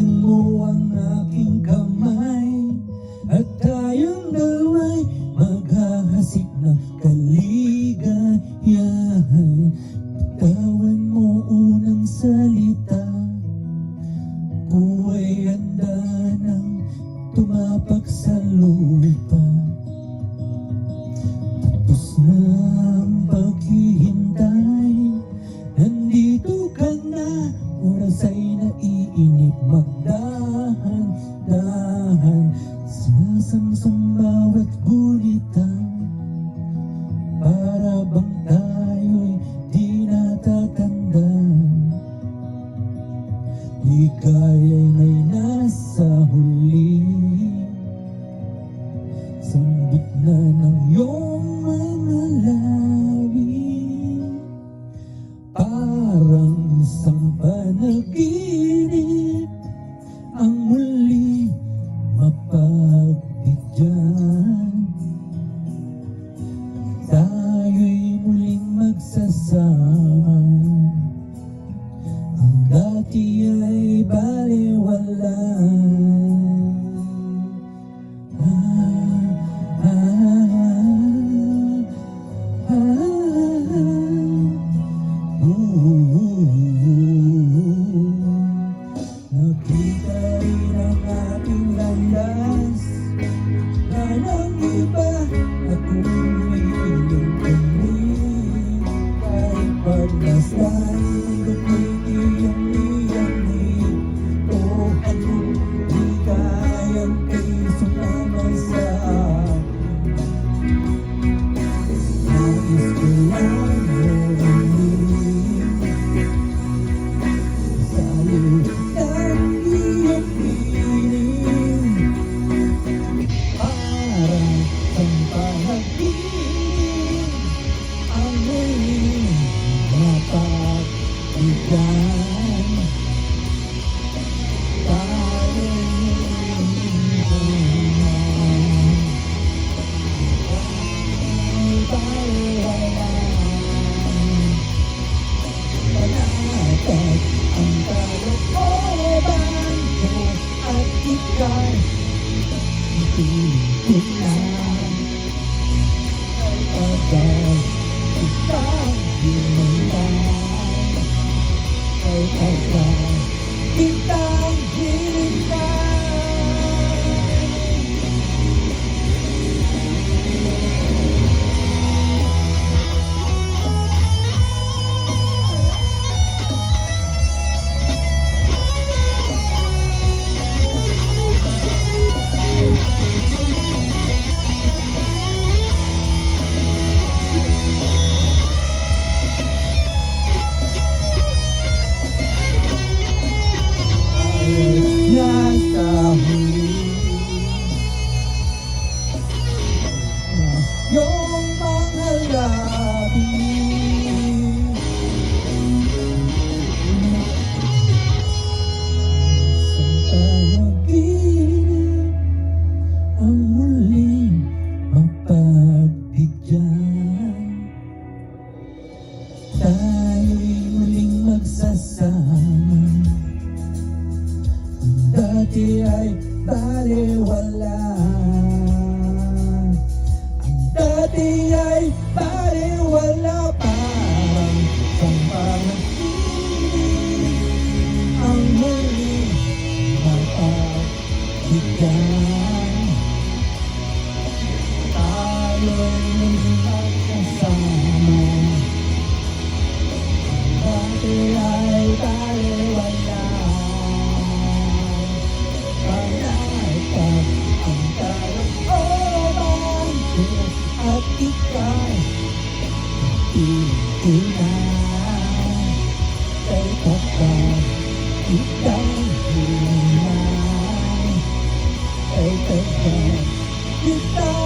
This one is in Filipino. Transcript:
Bitawan mo ang aking kamay at tayong dalawa'y maghahasik ng kaligayahan. Bitawan mo unang salita, buhay handa nang tumapak sa lupa. Tapos na ang paghihintay, nandito ka na, oras ay naiinip. Magdahan-dahan, sasamsam bawat gulitan, para bang tayo'y di natatandaan. Hikaya'y may nasa huli, sambit na ng iyong mga labi, parang isang panaginip ang muli mapagbigyan. Tayo'y muling magsasama, ang dati ay balewala. Nakita rin ang ating landas na nag-iba at umiiling kami. Kahit pagmasdan, iyong ito ano, di kayang kayo sumama sa akin. Nais ko lang marinig salita ng iyong piling, parang isang panaginip ang muling mapagbigyan. Tayo'y balewala, panatag ang kalooban ko at ika'y piling ko na. Ay agad kitang hinintay, ay agad kitang hinintay. Nasa huli yung mga labi, sa panaginip ang muling mapagbigyan. Tayo'y muling magsasama, dati ay balewala. Ang dati ay balewala, parang isang panaginip ang muling mapagbigyan. Tayo'y muling magsasama, ang dati ay balewala. Panatag ang kalooban ko at ika'y piling ko na. Kay kapag ika'y hinintay, kay kapag ika'y